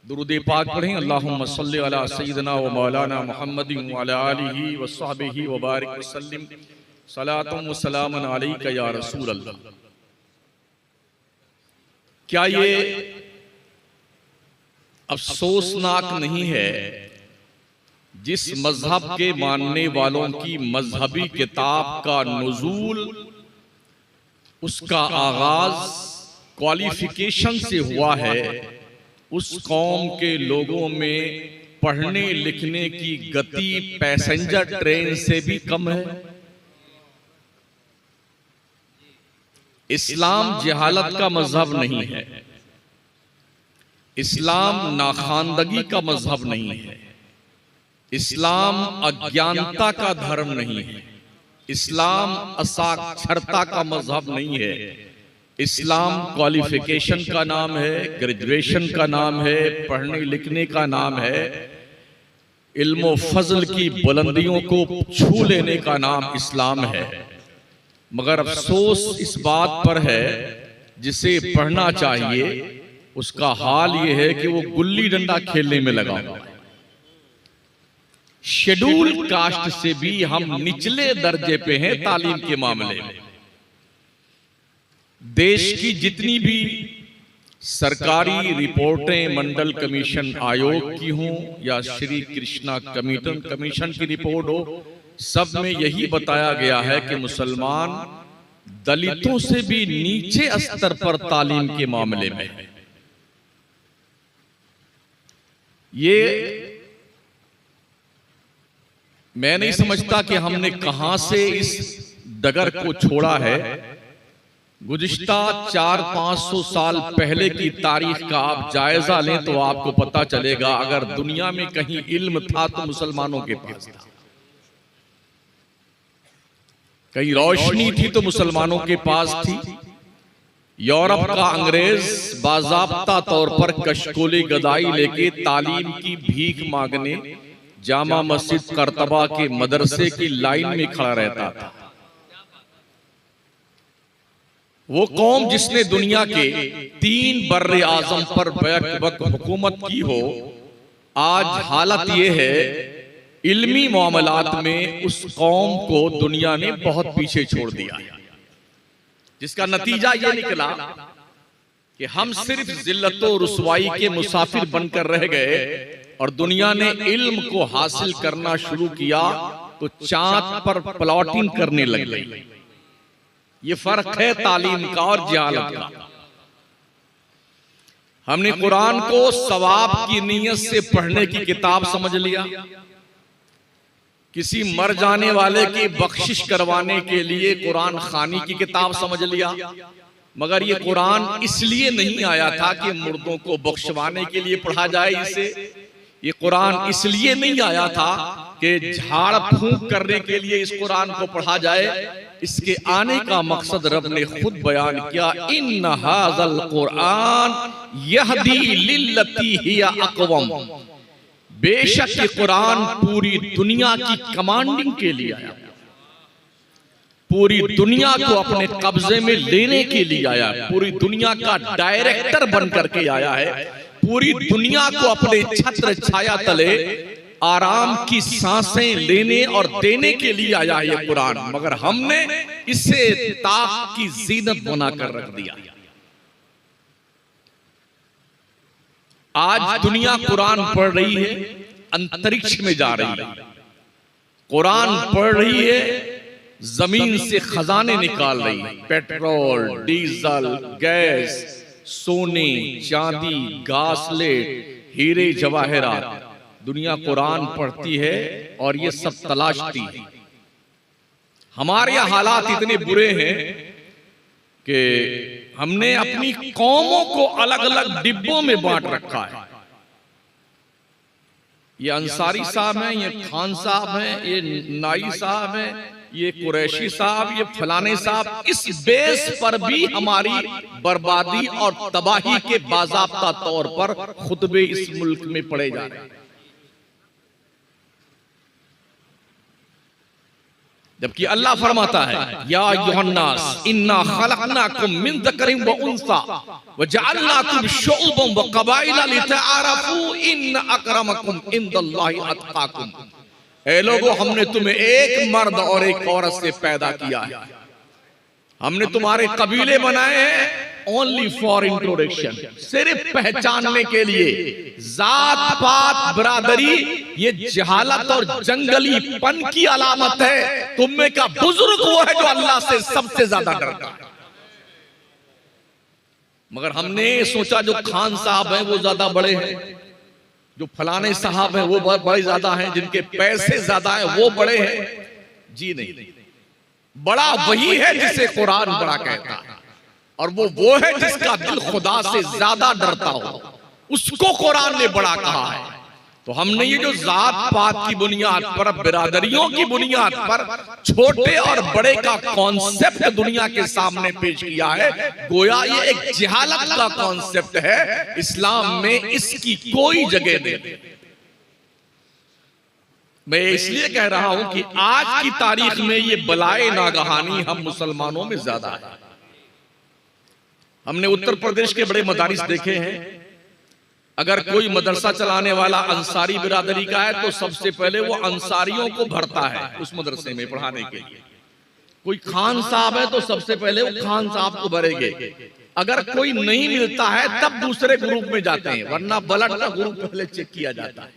दुरूद पाक पढ़ें। अल्लाहुम्मा सल्ली अला सय्यिदिना व मौलाना मुहम्मदिन व अला आलिहि व सहबिहि व बारिक व सल्लिम सलातुम व सलामुन अलैका या रसूल अल्लाह। क्या ये अफसोसनाक नहीं है जिस मजहब के मानने वालों की मजहबी किताब का नुज़ूल, उसका आगाज क्वालिफिकेशन से हुआ है, उस कौम के लोगों में पढ़ने लिखने की गति पैसेंजर ट्रेन से भी कम है। इस्लाम जहालत का मजहब नहीं है, इस्लाम नाखानदगी का मजहब नहीं है, इस्लाम अज्ञानता का धर्म नहीं है, इस्लाम असाक्षरता का मजहब नहीं है। इस्लाम क्वालिफिकेशन का नाम है, ग्रेजुएशन का नाम है, पढ़ने लिखने का नाम है, इल्म फजल की बुलंदियों को छू लेने का नाम इस्लाम है। मगर अफसोस इस बात पर है जिसे पढ़ना चाहिए उसका हाल ये है कि वो गुल्ली डंडा खेलने में लगा हुआ है। शेड्यूल कास्ट से भी हम निचले दर्जे पे हैं तालीम के मामले में। देश की जितनी भी सरकारी रिपोर्टें मंडल कमीशन आयोग की हों या श्री कृष्णा कमीशन की रिपोर्ट हो, सब में यही बताया गया है कि मुसलमान दलितों से भी नीचे स्तर पर तालीम के मामले में है। ये मैं नहीं समझता कि हमने कहां से इस डगर को छोड़ा है। गुज़िश्ता 400-500 साल पहले की तारीख का आप जायजा लें तो आपको पता चलेगा, अगर दुनिया में कहीं इल्म था तो मुसलमानों के पास था, कहीं रोशनी थी तो मुसलमानों के पास थी। यूरोप का अंग्रेज बाज़ाब्ता तौर पर कशकोली गदाई लेके तालीम की भीख मांगने जामा मस्जिद करतबा के मदरसे की लाइन में खड़ा रहता था। वो कौम जिसने दुनिया के 3 बर्रे आजम पर बैक वक्त हुकूमत की हो, आज हालत ये है इल्मी मामलात में उस कौम को दुनिया ने बहुत पीछे छोड़ दिया, जिसका नतीजा ये निकला कि हम सिर्फ जिल्लत और रुसवाई के मुसाफिर बनकर रह गए और दुनिया ने इल्म को हासिल करना शुरू किया तो चांद पर प्लॉटिंग करने लग गई। ये फर्क है तालीम का और जहालत का। हमने कुरान को सवाब की नीयत से पढ़ने की किताब समझ लिया, किसी मर जाने वाले की बख्शिश करवाने के लिए कुरान खानी की किताब समझ लिया। मगर ये कुरान इसलिए नहीं आया था कि मुर्दों को बख्शवाने के लिए पढ़ा जाए इसे। ये कुरान इसलिए नहीं आया था कि झाड़ फूंक करने के लिए इस कुरान को पढ़ा जाए। इसके आने का मकसद रब ने खुद बयान किया, इन्न हाज़ल कुरान यहदी लिल्लती हिया अक़वम। बेशक ये कुरान पूरी दुनिया की कमांडिंग के लिए आया, पूरी दुनिया को अपने कब्जे में लेने के लिए आया, पूरी दुनिया का डायरेक्टर बन करके आया है, पूरी दुनिया को अपने छत्र छाया तले आराम की सांसें लेने और देने के लिए आया है ये कुरान। मगर हमने इसे ताक की जीनत बनाकर रख दिया। आज दुनिया कुरान पढ़ रही है, अंतरिक्ष में जा रही है, कुरान पढ़ रही है, जमीन से खजाने निकाल रही है, पेट्रोल, डीजल, गैस, सोने, चांदी, घासलेट, हीरे जवाहरात, दुनिया कुरान पढ़ती है और ये सब तलाशती है। हमारे यहाँ हालात इतने बुरे हैं कि हमने अपनी कौमों को अलग अलग डिब्बों में बांट रखा है। ये अंसारी साहब हैं, ये खान साहब हैं, ये नाई साहब हैं, ये कुरैशी साहब, ये फलाने साहब। इस बेस पर भी हमारी बर्बादी और तबाही के बाज़ाब्ता तौर पर खुतबे इस मुल्क में पढ़े जा रहे हैं। जबकि अल्लाह फरमाता है या अय्युहन्नास इन्ना खलकनाकुम मिन ज़करिन व उन्सा व जअलनाकुम शुअबन व क़बाइला लितआरफू इन्न अकरमकुम इंदल्लाहि अत्क़ाकुम। ए लोगों, हमने तुम्हें एक मर्द और एक औरत से पैदा किया है, हमने तुम्हारे कबीले बनाए हैं ओनली फॉर इंट्रोडक्शन, सिर्फ पहचानने के लिए। जात पात बिरादरी ये जहालत और जंगलीपन की अलामत है। तुम में का बुजुर्ग वो है जो अल्लाह से सबसे ज्यादा डरता है। मगर हमने सोचा जो खान साहब हैं वो ज्यादा बड़े हैं, जो फलाने साहब हैं वो बड़े ज्यादा हैं, जिनके पैसे ज्यादा हैं वो बड़े हैं। जी नहीं, बड़ा वही है जिसे कुरान बड़ा कहता है, और वो है जिसका दिल खुदा से ज्यादा डरता हो, उसको कुरान ने बड़ा कहा है। तो हमने ये जो जात पात की बुनियाद पर, बिरादरियों की बुनियाद पर छोटे और बड़े का कॉन्सेप्ट दुनिया के सामने पेश किया है, गोया ये एक जहालत का कॉन्सेप्ट है। इस्लाम में इसकी कोई जगह नहीं। मैं इसलिए कह रहा हूं कि आज की तारीख में ये बलाए नागहानी हम मुसलमानों में ज्यादा है। हमने उत्तर प्रदेश के बड़े मदारिस देखे हैं। अगर कोई मदरसा चलाने वाला अंसारी बिरादरी का है तो सबसे पहले वो अंसारियों को भरता है उस मदरसे में पढ़ाने के लिए। कोई खान साहब है तो सबसे पहले वो खान साहब को भरेंगे। अगर कोई नहीं मिलता है तब दूसरे ग्रुप में जाते हैं, वरना ब्लड का ग्रुप पहले चेक किया जाता है।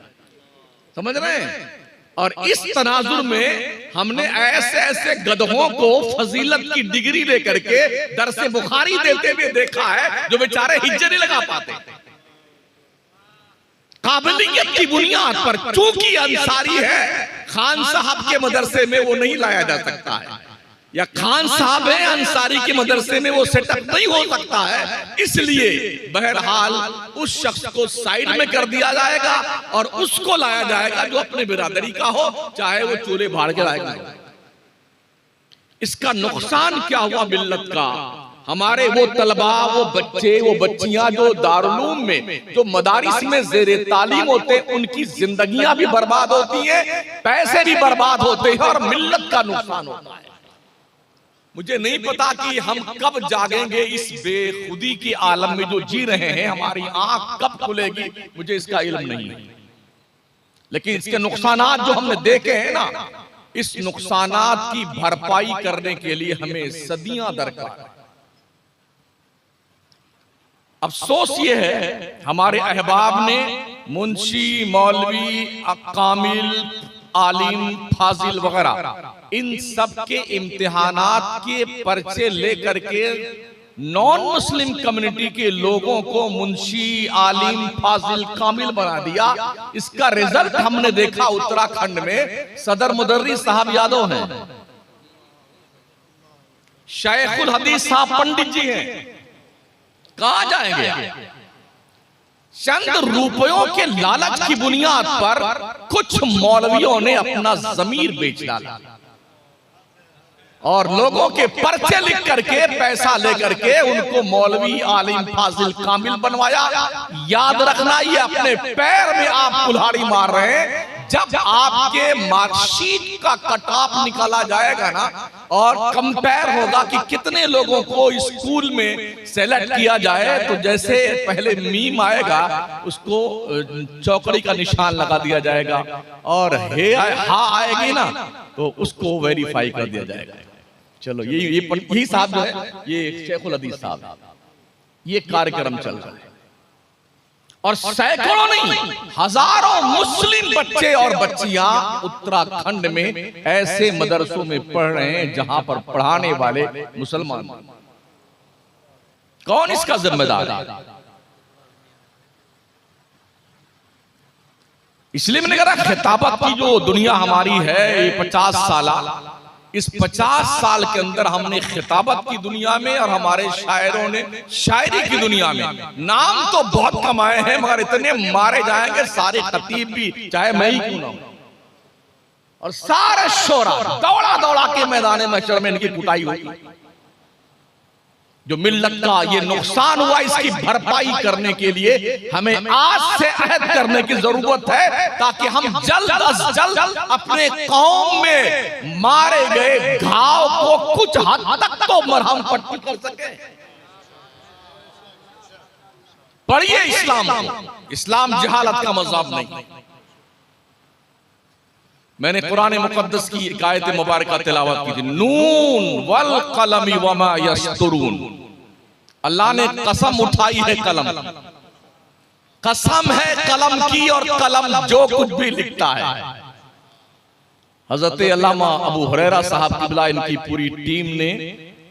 समझ रहे हैं? और इस तनाजुर में हमने ऐसे ऐसे गधों को फजीलत की डिग्री लेकर के दरसे बुखारी देते हुए देखा है जो बेचारे हिज्जे नहीं लगा पाते। काबिलियत की बुनियाद पर चूंकि अंसारी है, खान साहब के मदरसे में वो नहीं लाया जा सकता है, या खान साहब है अंसारी के मदरसे में वो सेटअप नहीं हो सकता है। इसलिए बहरहाल उस शख्स को साइड में कर दिया जाएगा और उसको लाया जाएगा जो अपने बिरादरी का हो, चाहे वो चूल्हे भाड़ के लाएगा। इसका नुकसान क्या हुआ मिल्लत का? हमारे वो तलबा, वो बच्चे, वो बच्चियां जो दारुलूम में, जो मदारिस में ज़ेरे तालीम होते हैं, उनकी जिंदगियां भी बर्बाद होती हैं, पैसे भी बर्बाद होते हैं और मिल्लत का नुकसान होता है। मुझे नहीं पता कि हम कब जागेंगे इस बेखुदी के आलम में जो जी रहे हैं, हमारी आंख कब खुलेगी, मुझे इसका इल्म नहीं है। लेकिन इसके नुकसानात जो हमने देखे हैं ना, इस नुकसानात की भरपाई करने के लिए हमें सदियां दरकार है। अफसोस ये है हमारे अहबाब ने मुंशी, मौलवी, कामिल, आलिम, फाजिल वगैरह इन सब के इम्तिहानात के पर्चे लेकर के नॉन मुस्लिम कम्युनिटी के लोगों को मुंशी, आलिम, फाजिल, कामिल बना दिया। इसका रिजल्ट हमने देखा उत्तराखंड में। सदर मुदर्रिस साहब यादव हैं, शेखुल हदीस साहब पंडित जी हैं, कहां जाएंगे? चंद रुपयों के लालच की बुनियाद पर कुछ मौलवियों ने अपना जमीर बेच डाला और लोगों के पर्चे लिख करके पैसा लेकर के उनको मौलवी, आलिम, फाजिल, कामिल बनवाया। याद रखना, ये अपने पैर में आप कुल्हाड़ी मार रहे हैं। जब आपके मार्कशीट का कट ऑफ निकाला जाएगा ना और कंपेयर होगा कि कितने लोगों को स्कूल में सेलेक्ट किया जाए, तो जैसे पहले मीम आएगा उसको चौकड़ी का निशान लगा दिया जाएगा और हे हा आएगी ना तो उसको वेरीफाई कर दिया जाएगा। चलो यही साहब जो है, ये शेखुल हदीस साहब, ये कार्यक्रम चल रहा है और सैकड़ों नहीं हजारों मुस्लिम बच्चे और बच्चियां उत्तराखंड में ऐसे मदरसों में पढ़ रहे हैं जहां पर पढ़ाने वाले मुसलमान। कौन इसका जिम्मेदार है? इसलिए मैंने कहा खिताबत की जो दुनिया हमारी है ये 50 साल, इस 50 साल के अंदर हमने खिताबत की दुनिया में और हमारे शायरों ने शायरी की दुनिया में नाम तो बहुत कमाए हैं, मगर इतने मारे जाएंगे सारे खतीब भी, चाहे मैं ही क्यों ना हूं, और सारे शोरा दौड़ा दौड़ा के मैदान महशर में इनकी कुटाई हुई। जो मिल्लत का ये नुकसान हुआ, इसकी भरपाई करने के लिए हमें आज से अहद करने की जरूरत है, ताकि हम जल्द अज जल्द अपने कौम में मारे गए घाव को कुछ हद तक तो मरहम पट्टी कर सके। पढ़िए इस्लाम को, इस्लाम जहालत का मज़हब नहीं। मैंने कुरान मुकद्दस की एक आयत मुबारक तिलावत की थी, नून वल कलमी वमा यस्तुरून। अल्लाह ने कसम उठाई है कलम, कसम है कलम की, और कलम जो कुछ भी लिखता है। हजरत अल्लामा अबू हुरैरा साहब क़िबला, इनकी पूरी टीम ने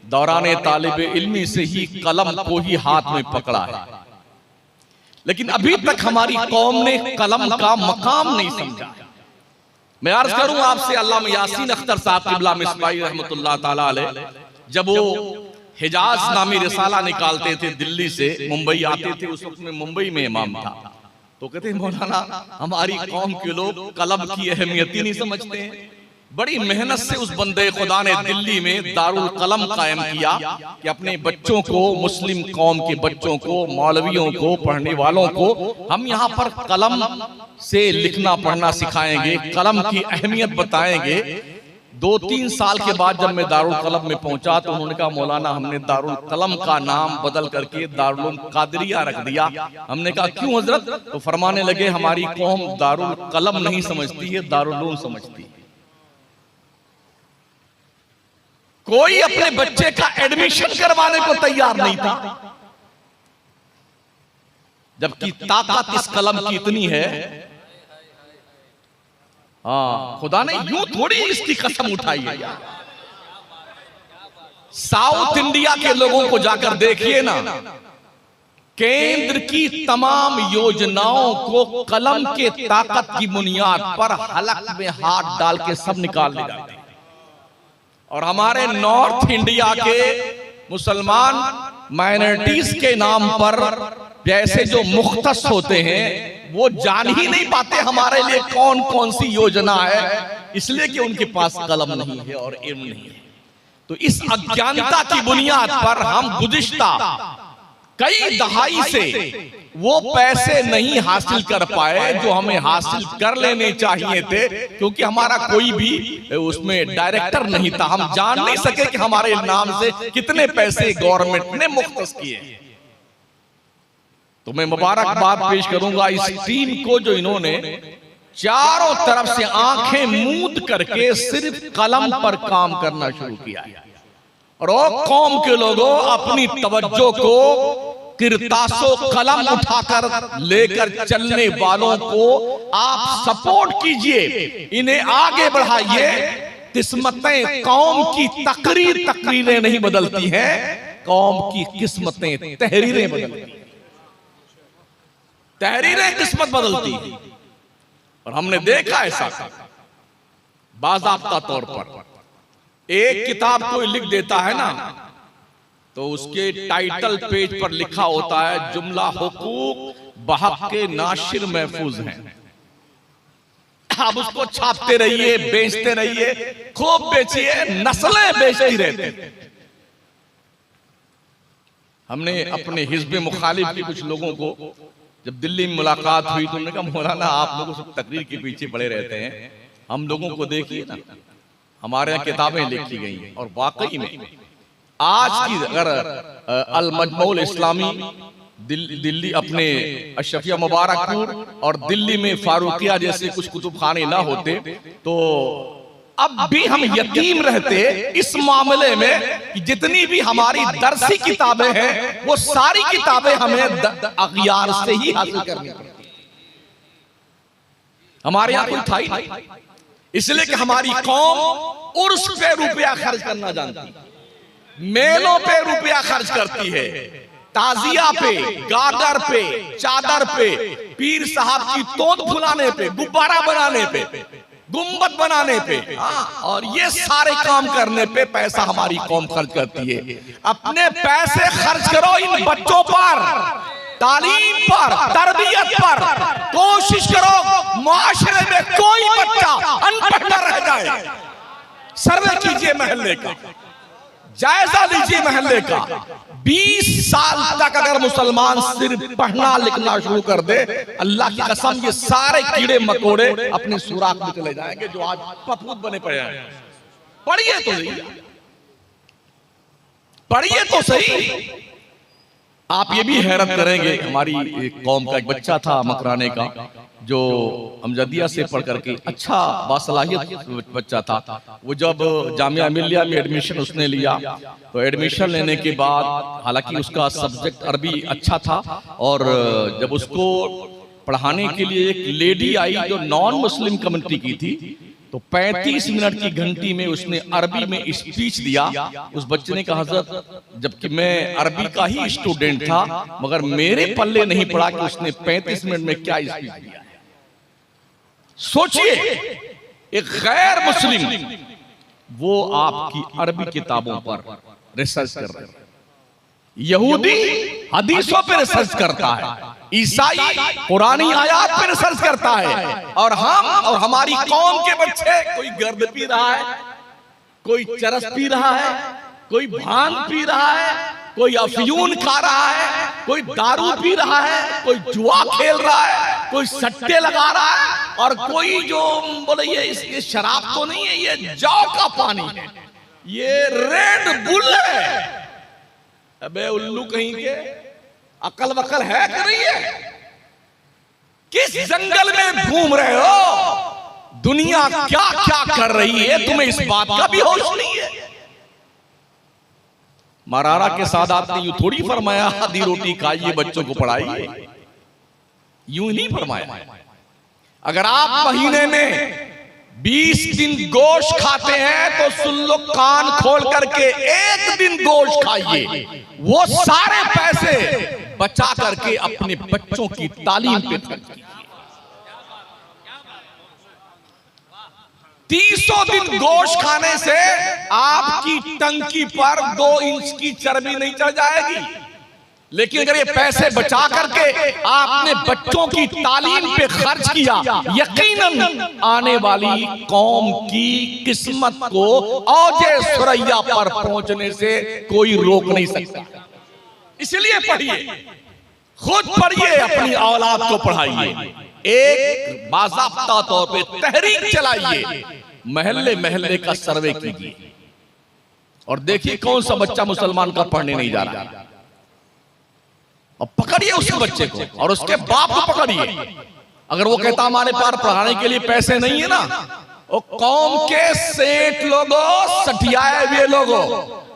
दौरान तालिब इल्मी से ही कलम को ही हाथ में पकड़ा है, लेकिन अभी तक हमारी कौम ने कलम का मकाम नहीं समझा। मैं अर्ज करूं आपसे, अल्लामा यासीन अख्तर साहब क़िबला मिसबाही रहमतुल्लाह ताला अलैह, जब वो हिजाज नामी रिसाला निकालते थे दिल्ली से, मुंबई आते थे, उस वक्त में मुंबई में इमाम था, तो कहते मौलाना हमारी कौम के लोग कलम की अहमियत ही नहीं समझते हैं। बड़ी मेहनत से उस बंदे खुदा ने दिल्ली में दारुल कलम कायम किया कि अपने बच्चों को, मुस्लिम कौम के बच्चों को, मौलवियों को, पढ़ने वालों को हम यहाँ पर कलम से लिखना पढ़ना सिखाएंगे, कलम की अहमियत बताएंगे। 2-3 साल के बाद जब मैं दारुल कलम में पहुंचा तो उन्होंने कहा मौलाना हमने दारुल कलम का नाम बदल करके दारुल कादरिया रख दिया। हमने कहा क्यों हजरत? तो फरमाने लगे हमारी कौम दारुल कलम नहीं समझती है, दारुल समझती है। कोई अपने बच्चे का एडमिशन करवाने को तैयार नहीं था, जबकि ताकत इस कलम की इतनी है। हाँ, खुदा ने यूं थोड़ी इसकी कसम उठाई है। साउथ इंडिया के लोगों को जाकर देखिए ना, केंद्र की तमाम योजनाओं को कलम के ताकत की बुनियाद पर हलक में हाथ डाल के सब निकाल ले जाते हैं। और हमारे नॉर्थ इंडिया के मुसलमान माइनॉरिटीज के नाम पर जैसे जो मुख्तस होते हैं, वो जान ही नहीं पाते हमारे लिए कौन कौन सी योजना है, इसलिए कि उनके पास कलम नहीं है और इल्म नहीं है। तो इस अज्ञानता की बुनियाद पर हम गुज़िश्ता कई दहाई से वो पैसे नहीं हासिल कर पाए जो हमें हासिल कर लेने चाहिए थे, क्योंकि हमारा कोई भी उसमें डायरेक्टर नहीं था। हम जान नहीं सके कि हमारे नाम से कितने पैसे गवर्नमेंट ने मुख्तस किए। तो मैं मुबारकबाद पेश करूंगा इस टीम को, जो इन्होंने चारों तरफ से आंखें मूंद करके सिर्फ कलम पर काम करना शुरू किया है। और कौम के लोगों अपनी तवज्जो को किरतासो कलम उठाकर लेकर चलने वालों को आप सपोर्ट कीजिए, इन्हें आगे बढ़ाइए। किस्मतें कौम की तकरीरें नहीं बदलती हैं, कौम की किस्मतें तहरीरें बदलती हैं। तहरीरें किस्मत बदलती हैं। और हमने देखा ऐसा बाज़ाब्ता तौर पर, एक किताब कोई लिख देता है ना, तो उसके टाइटल पेज पर लिखा होता है जुमला हुकूक बहक के नाशिर महफूज हैं। आप उसको छापते रहिए, बेचते रहिए, खूब बेचिए, नस्लें बेचती रहती। हमने अपने हिज़्ब मुखालिफ के कुछ लोगों को जब दिल्ली में मुलाकात हुई तो उन्होंने कहा मौलाना आप लोग सब तकरीर के पीछे पड़े रहते हैं, हम लोगों को देखिए ना, हमारे यहाँ किताबें लिखी गई हैं। और वाकई में आज की अगर अल मजमूल इस्लामी दिल्ली अपने अशरफिया मुबारकपुर और दिल्ली में फारूकिया जैसे कुछ कुतुब खाने ना होते तो अब भी हम यतीम रहते इस मामले में कि जितनी भी हमारी दरसी किताबें हैं वो सारी किताबें हमें अगयार से ही हासिल करनी पड़ती। हमारे यहाँ कोई था ही नहीं, इसलिए कि हमारी कौम उर्स पे रुपया खर्च करना जानती, मेलों पे रुपया खर्च करती है, ताजिया पे, गागर पे, चादर पे, पीर साहब की तोंद फुलाने पे, गुब्बारा बनाने पे, गुम्बद बनाने पे, और ये सारे काम करने पे पैसा हमारी कौम खर्च करती है। अपने पैसे खर्च करो इन बच्चों पर, तालीम पर, तरबियत पर। कोशिश करो मुआशरे में कोई बच्चा अनपढ़ न रह जाए। सर्वे कीजिए महल्ले का, जायजा लीजिए महल्ले का, 20 साल तक अगर मुसलमान सिर्फ पढ़ना लिखना शुरू कर दे, अल्लाह की कसम ये सारे कीड़े मकोड़े अपने सुराख में चले जाएंगे जो आज पफूत बने पड़े हैं। पढ़िए तो सही, पढ़िए तो सही। आप ये भी हैरत करेंगे, हमारी एक कौम का एक बच्चा था मकराने का, जो अमजदिया से पढ़ करके अच्छा बासलाहियत बच्चा था। वो जब जामिया मिलिया में एडमिशन उसने लिया, तो एडमिशन लेने के बाद हालांकि उसका सब्जेक्ट अरबी अच्छा था, और जब उसको पढ़ाने के लिए एक लेडी आई जो नॉन मुस्लिम कम्युनिटी की थी, तो 35 मिनट की घंटी में उसने अरबी में स्पीच दिया। उस बच्चे ने कहा, हज़रत जबकि मैं अरबी का ही स्टूडेंट था, मगर मेरे पल्ले नहीं पड़ा कि उसने 35 मिनट में क्या स्पीच दिया। सोचिए, एक गैर मुस्लिम वो आपकी अरबी किताबों पर रिसर्च कर रहे हैं, यहूदी हदीसों पर रिसर्च करता है, ईसाई पुरानी आयात पर रिसर्च करता है, और हम और हमारी कौम के बच्चे कोई गर्द पी रहा है, कोई चरस पी रहा है, कोई भांग पी रहा है, कोई अफयून खा रहा है, कोई दारू पी रहा है, कोई जुआ खेल रहा है, कोई सट्टे लगा रहा है, और कोई जो बोले ये शराब तो नहीं है, ये जौ का पानी है, ये रेड बुल है। अबे उल्लू कहीं के, अकल वकल है कि नहीं है? किस जंगल में घूम रहे हो? दुनिया क्या क्या कर रही है, तुम्हें इस बात का भी होश नहीं है। मरारा के सादात ने यूं थोड़ी फरमाया आधी रोटी खाइए बच्चों को पढ़ाइए, यूं नहीं फरमाया। अगर आप महीने में 20 दिन गोश्त खाते हैं तो सुन लो कान खोल करके, एक दिन गोश्त खाइए, वो सारे पैसे बचा करके अपने बच्चों की तालीम पे खर्च कीजिए। 300 दिन गोश्त खाने से आपकी टंकी पर 2 इंच की चर्बी नहीं चढ़ जाएगी, लेकिन अगर ये पैसे बचा करके आपने बच्चों की तालीम पे खर्च किया, यकीनन आने वाली कौम की किस्मत को औजे सुरैया पर पहुंचने से कोई रोक नहीं सकता। इसलिए पढ़िए, खुद पढ़िए, अपनी औलाद को पढ़ाइए, एक बाज़ाब्ता तौर पे तहरीक चलाइए, महल्ले महल्ले का सर्वे कीजिए, और देखिए कौन सा बच्चा मुसलमान का पढ़ने नहीं जा रहा है, और पकड़िए उस बच्चे को और उसके बाप को पकड़िए। अगर वो कहता हमारे पास पढ़ाने के लिए पैसे नहीं है ना, वो कौम के सेठ लोगों, सठियाए हुए लोगों,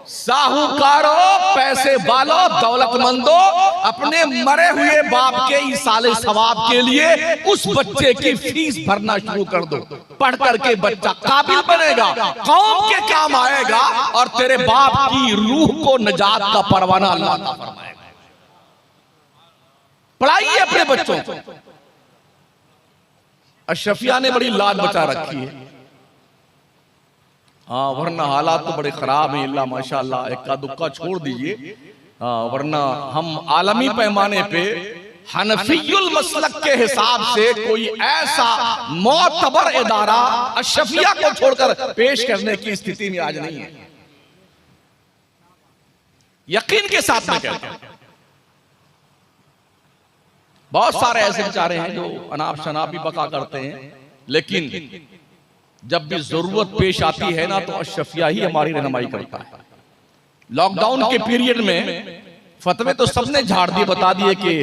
साहूकारों, पैसे वालों, दौलतमंदों, अपने मरे हुए बाप के इसाले सवाब के लिए उस बच्चे की फीस भरना शुरू कर दो। पढ़ करके बच्चा काबिल बनेगा, कौम के काम आएगा, और तेरे बाप की रूह को नजात का परवाना अल्लाह अता फरमाएगा। पढ़ाइए अपने बच्चों को। अशरफिया ने बड़ी लाज बचा रखी है, हाँ, वरना हालात तो बड़े खराब हैं। अल्लाह माशाअल्लाह, इक्का दुक्का छोड़ दीजिए, हाँ, वरना हम आलमी पैमाने पे हनफियुल मसलक के हिसाब से कोई ऐसा मोतबर इदारा अशरफिया को छोड़कर पेश करने की स्थिति में आज नहीं है। यकीन के साथ में कहते हैं, बहुत सारे ऐसे बेचारे हैं जो अनाप शनाप भी बका करते हैं, लेकिन जब भी जरूरत पेश आती है ना, तो अशरफिया ही हमारी रहनुमाई करता है। लॉकडाउन के पीरियड में फतवे तो सबने झाड़ दिए, बता दिए कि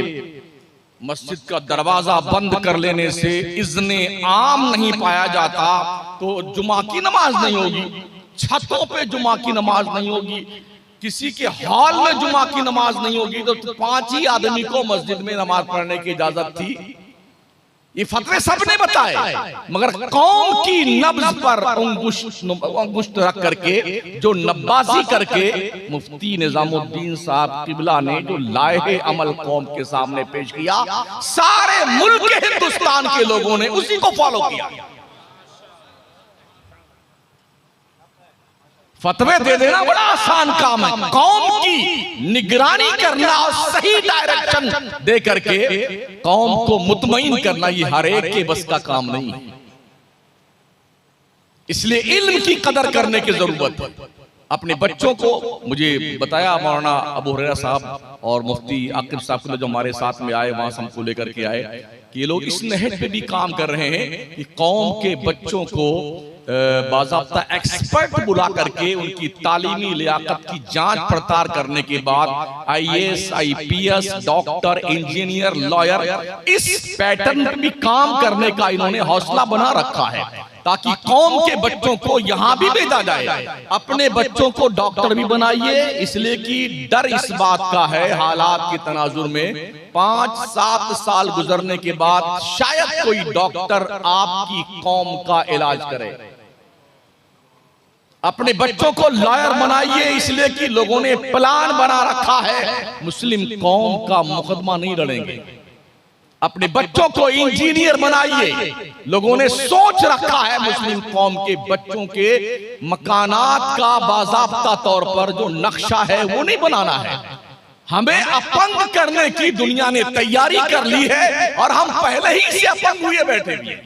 मस्जिद का दरवाजा बंद कर लेने से इज़्ने आम नहीं पाया जाता, तो जुमा की नमाज नहीं होगी, छतों पे जुमा की नमाज नहीं होगी, किसी के हॉल में जुमा की नमाज नहीं होगी, तो 5 ही आदमी को मस्जिद में नमाज पढ़ने की इजाजत थी। ये फतवे सबने बताए, मगर कौम की नब्ज पर अंगुष्ठ रख करके, जो नब्बाजी करके मुफ्ती निजामुद्दीन साहब किबला ने जो लाहे अमल कौम के सामने पेश किया, सारे मुल्क हिंदुस्तान के लोगों ने उसी को फॉलो किया। फतवे दे देना बड़ा आसान काम है, कौम की निगरानी करना और सही डायरेक्शन दे करके कौम को मुतमईन करना, ये हर एक के बस का काम नहीं है। इसलिए इल्म की कदर करने की जरूरत है। अपने बच्चों को, मुझे बताया मौलाना अबू हुरैरा साहब और मुफ्ती आकिब साहब जो हमारे साथ में आए, वहां हमको लेकर के आए कि ये लोग इस नहज पे भी काम कर रहे हैं कि कौम के बच्चों को बाज़ाब्ता एक्सपर्ट बुला करके उनकी तालीमी लियाकत की जांच पड़ताल करने के बाद IAS, IPS, doctor, engineer, lawyer, इस पैटर्न पर भी काम करने का इन्होंने हौसला बना रखा है ताकि कौम के बच्चों को यहां भी भेजा जाए। अपने बच्चों को डॉक्टर भी बनाइए, इसलिए कि डर इस बात का है हालात के तनाजुर में 5-7 साल गुजरने के बाद शायद कोई डॉक्टर आपकी कौम का इलाज करे। अपने बच्चों को लॉयर बनाइए, इसलिए कि लोगों ने प्लान बना रखा है मुस्लिम कौम का मुकदमा नहीं लड़ेंगे। अपने बच्चों को इंजीनियर बनाइए, लोगों ने सोच रखा है मुस्लिम कौम के बच्चों के मकानात का बाज़ाब्ता तौर पर जो नक्शा है वो नहीं बनाना है, हमें अपंग करने की दुनिया ने तैयारी कर ली है और हम पहले ही से अपंग हुए बैठे हुए।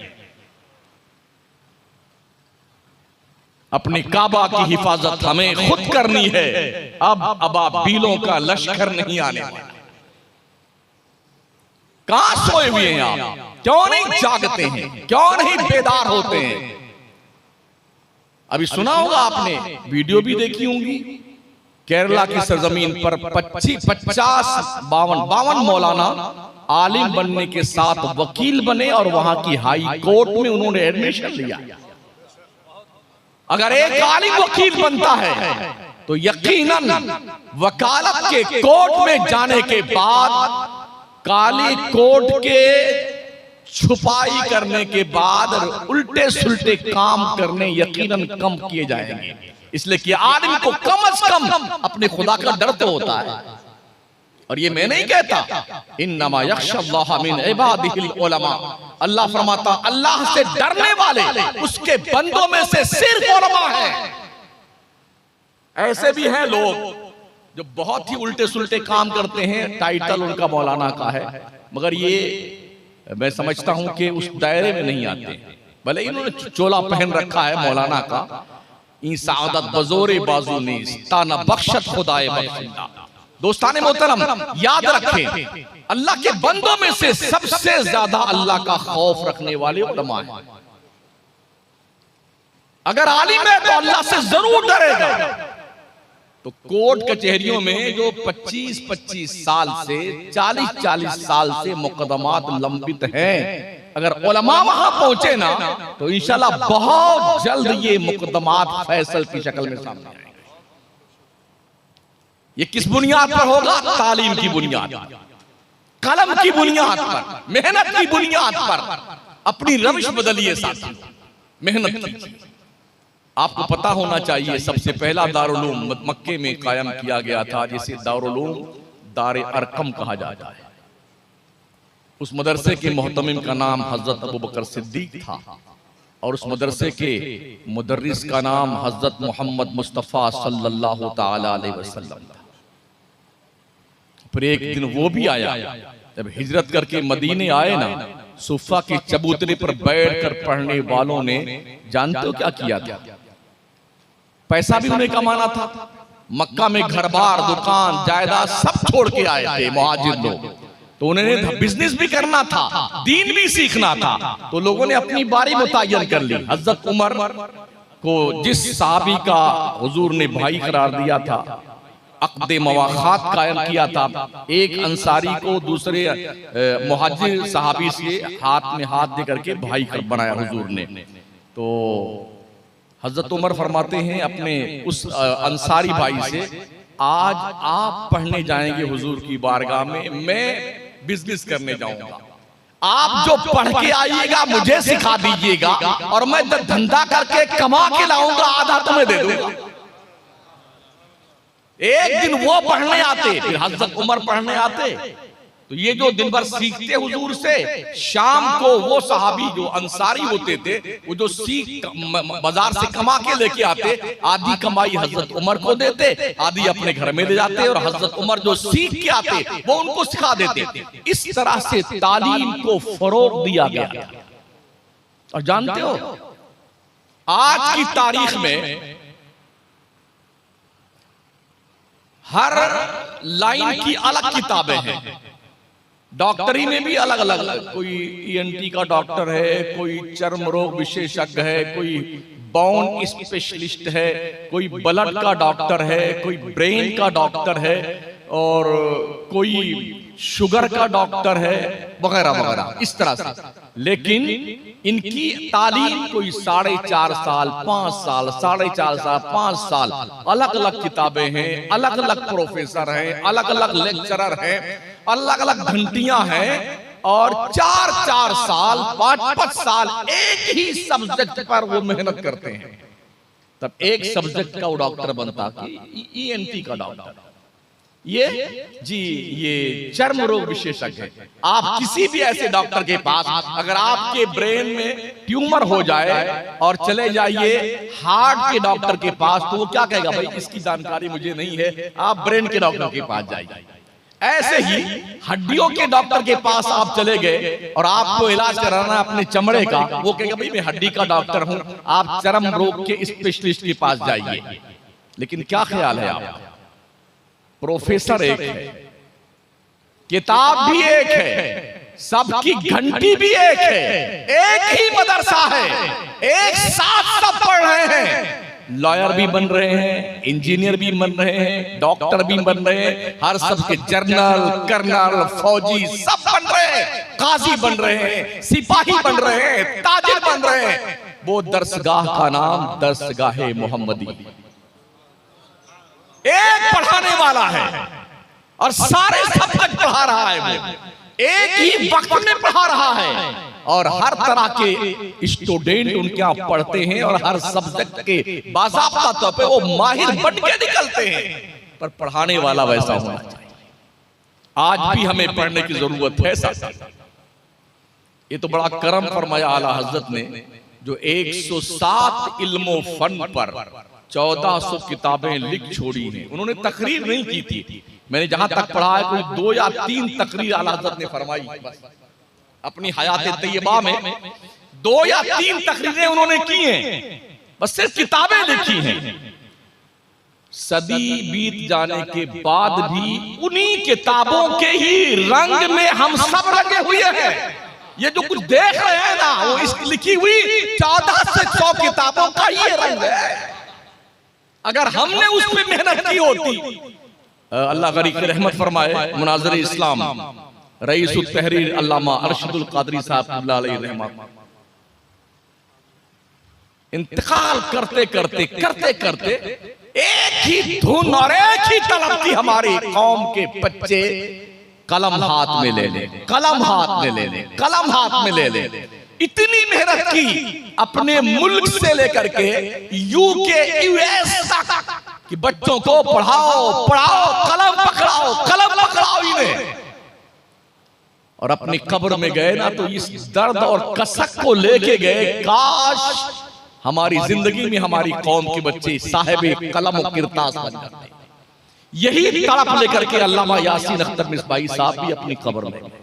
अपनी काबा की हिफाजत हमें खुद करनी है, अब अबाबीलों का लश्कर नहीं आने वाला। कहां सोए हुए हैं आप? क्यों नहीं जागते हैं? क्यों नहीं बेदार होते हैं? अभी सुना होगा आपने, वीडियो भी देखी होंगी, केरला की सरजमीन पर 52 मौलाना आलिम बनने के साथ वकील बने और वहां की हाई कोर्ट में उन्होंने एडमिशन लिया। अगर एक आलिम वकील बनता है तो यकीनन वकालत के कोर्ट में जाने के बाद काली कोर्ट के छुपाई करने के बाद उल्टे सुल्टे काम करने यकीनन कम किए जाएंगे। इसलिए कि आदमी को कम से कम अपने खुदा का डर तो होता है। और ये मैं नहीं कहता, इन्नमा यख्शल्लाह मिन इबादिहिल उलमा, अल्लाह फरमाता अल्लाह से डरने वाले उसके बंदों में से सिर्फ उलमा है। ऐसे भी हैं लोग जो बहुत ही उल्टे सुल्टे काम करते हैं, टाइटल उनका मौलाना का है, मगर ये मैं समझता हूं कि उस दायरे में नहीं आते। भले इन्होंने चोला पहन रखा है मौलाना का, इन सादत बजोरे बाजू नीस ताना बख्शत खुदाए बख्शिंदा। दोस्ताने मोहतरम, याद रखें अल्लाह के बंदों में से सबसे ज्यादा अल्लाह का खौफ रखने वाले उलमा हैं। अगर आलिम है तो अल्लाह से जरूर डरेगा। तो कोर्ट कचहरियों में जो 25-25 साल से 40-40 साल से मुकदमात लंबित हैं, अगर उलमा वहां पहुंचे ना तो इंशाल्लाह बहुत जल्द ये मुकदमात फैसल की शक्ल में सामने आएंगे। ये किस बुनियाद पर होगा? तालीम की बुनियाद, कलम की बुनियाद पर, मेहनत की बुनियाद पर। अपनी रविश बदलिए साथी, मेहनत कीजिए। आपको पता होना चाहिए सबसे पहला दारुल-उलूम मक्के में कायम किया गया था, जिसे दारुल-उलूम दारे अरकम कहा जाता है। उस मदरसे के मोहतमिम का नाम हजरत अबू बकर सिद्दीक था और उस मदरसे के मुदर्रिस का नाम हजरत मोहम्मद मुस्तफ़ा सल्लल्लाहु ताला अलैहि वसल्लम था। फिर एक दिन वो भी आया, जब हिजरत करके मदीने आए ना, सुफा के चबूतरे पर बैठकर पढ़ने वालों ने जानते हो क्या किया था? पैसा भी उन्हें कमाना था, मक्का में घर बार दुकान जायदाद सब छोड़ के आए थे मुहाजिर लोग, तो उन्हें बिजनेस भी करना था, दीन भी सीखना था। तो लोगों ने अपनी बारी मुतय्यन कर ली। हजरत उमर को जिस साहबी का हुजूर ने भाई करार दिया था, अक़्द मवाख़ात कायम किया था, एक अंसारी को दूसरे मुहाजिर सहाबी से हाथ में हाथ दे करके भाई बनाया हुजूर ने। तो हजरत उमर फरमाते हैं अपने उस अंसारी भाई से, आज आप पढ़ने जाएंगे हुजूर की बारगाह में, मैं बिजनेस करने जाऊंगा, आप जो पढ़ के आइएगा मुझे सिखा दीजिएगा और मैं धंधा करके कमा के लाऊंगा, आधा तुम्हें दे दूंगा। एक दिन वो पढ़ने आते, फिर हजरत उमर पढ़ने आते। तो ये जो दिन भर सीखते हुजूर से, शाम को वो सहाबी जो अंसारी होते थे, वो जो सीख बाजार से कमा के लेके आते, आधी कमाई हजरत उमर को देते, आधी अपने घर में ले जाते, और हजरत उमर जो सीख के आते वो उनको सिखा देते। इस तरह से तालीम को फरोग दिया गया। और जानते हो आज की तारीख में हर लाइन की अलग किताबें हैं। डॉक्टरी में भी अलग अलग, कोई ईएनटी का डॉक्टर है, कोई चर्म रोग विशेषज्ञ है, कोई बोन स्पेशलिस्ट है, कोई ब्लड का डॉक्टर है, कोई ब्रेन का डॉक्टर है, और कोई शुगर का डॉक्टर है, वगैरह वगैरह इस तरह से। लेकिन इनकी तालीम कोई 4.5 साल, 5 साल, 4.5 साल, 5 साल, अलग अलग किताबें हैं, अलग अलग प्रोफेसर हैं, अलग अलग लेक्चरर हैं, अलग अलग घंटियां हैं, और 4-4 साल, 5-5 साल एक ही सब्जेक्ट पर वो मेहनत करते हैं। तब एक सब्जेक्ट का वो डॉक्टर बनता कि ईएनटी का डॉक्टर, ये चर्म रोग विशेषज्ञ है। आप किसी भी ऐसे डॉक्टर के पास, अगर आपके ब्रेन में ट्यूमर हो जाए और चले जाइए हार्ट के डॉक्टर के पास, तो वो क्या कहेगा, भाई इसकी जानकारी मुझे नहीं है, आप ब्रेन के डॉक्टर के पास जाइए। ऐसे ही हड्डियों के डॉक्टर के पास आप चले गए और आपको इलाज कराना है अपने चमड़े का, वो कहेगा भाई मैं हड्डी का डॉक्टर हूं, आप चर्म रोग के स्पेशलिस्ट के पास जाइए। लेकिन क्या ख्याल है आपका, प्रोफेसर एक है, किताब भी एक है, सबकी घंटी भी एक है, एक ही मदरसा है, एक साथ सब पढ़ रहे हैं, लॉयर भी बन रहे हैं, इंजीनियर भी बन रहे हैं, डॉक्टर भी बन रहे हैं, हर सबके जनरल, कर्नल, फौजी सब बन रहे हैं, काजी बन रहे हैं, सिपाही बन रहे हैं, ताजिर बन रहे हैं। वो दरसगाह का नाम दरसगाहे मोहम्मदी, एक पढ़ाने वाला है और सारे सब्जेक्ट पढ़ा रहा है, वो एक ही वक्त में पढ़ा रहा है, और हर तरह के स्टूडेंट उनके यहाँ पढ़ते हैं, और हर सब्जेक्ट के बाज़ाब्ता तौर पे वो माहिर बन के निकलते हैं। पर पढ़ाने वाला वैसा होना चाहिए। आज भी हमें पढ़ने की जरूरत है साथ। ये तो बड़ा करम फरमाया आला हजरत ने, जो 107 इल्मो फन पर 1400 किताबें लिख छोड़ी हैं। उन्होंने तकरीर नहीं की थी, मैंने जहां तक पढ़ा है कोई 2 या 3 तकरीर आला हज़रत ने फरमाई बस। अपनी हयात तैयबा में 2 या 3 तकरीरें उन्होंने की हैं, बस सिर्फ किताबें लिखी हैं। सदी बीत जाने के बाद भी उन्हीं किताबों के ही रंग में हम सब रंगे हुए हैं। ये जो कुछ देख रहे हैं ना, वो इस लिखी हुई 14 से 100 किताबों का ये रंग है। अगर हमने उस पर मेहनत की होती, अल्लाह गरीब की रहमत फरमाए, मुनाज़िर इस्लाम रईसुल तहरीर अल्लामा अरशदुल कादरी साहब अलैहि रहमत इंतकाल करते करते करते करते एक ही धुन और एक ही तलब थी हमारी कौम के बच्चे, कलम हाथ में ले ले, कलम हाथ में ले ले, कलम हाथ में ले ले। इतनी मेहनत की अपने मुल्क से लेकर के यूके यूएस तक कि बच्चों को पढ़ाओ पढ़ाओ, कलम पकड़ाओ इन्हें। और अपनी कब्र में गए ना तो इस दर्द और कसक को लेके गए, काश हमारी जिंदगी में हमारी कौम के बच्चे साहिब कलम और किरतास बन जाते। यही तड़प लेकर के अल्लामा यासीन अख्तर मिसबाही साहब भी अपनी कब्र में गए।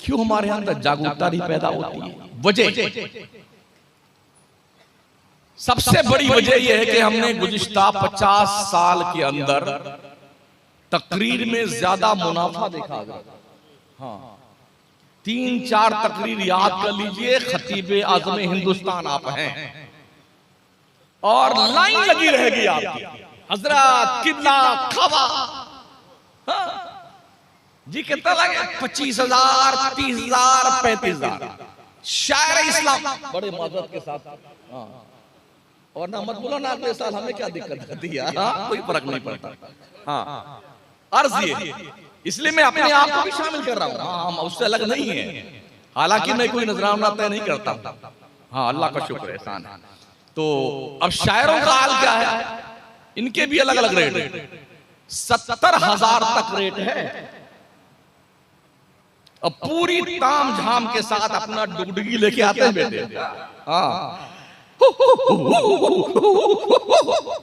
क्यों हमारे अंदर जागरूकता नहीं पैदा होती है? वजह सबसे बड़ी वजह यह है कि हमने गुज़िश्ता 50 साल के अंदर तकरीर में ज्यादा मुनाफा देखा। हाँ, 3-4 तकरीर याद कर लीजिए, खतीब आज़म हिंदुस्तान आप हैं और लाइन लगी रहेगी आपकी, हजरत किबला खबा। हाँ जी, कितना लगे? 25,000, 30,000, 35,000 शायर इस्लाम बड़े मदद के साथ। हाँ, और ना मत बोलो ना अगले साल हमें क्या दिक्कत आती है, कोई फर्क नहीं पड़ता। हाँ, अर्ज ये, इसलिए मैं अपने आप को भी शामिल कर रहा हूँ। हाँ, हम उससे अलग नहीं है, हालांकि मैं कोई नजराना तय नहीं करता। हाँ, अल्लाह का शुक्र एहसान है। तो अब शायरों का हाल क्या है? इनके भी अलग अलग रेट है, 70,000 तक रेट है। अब पूरी ताम झाम के साथ अपना डुगडुगी लेके आते हैं बेटे। हाँ,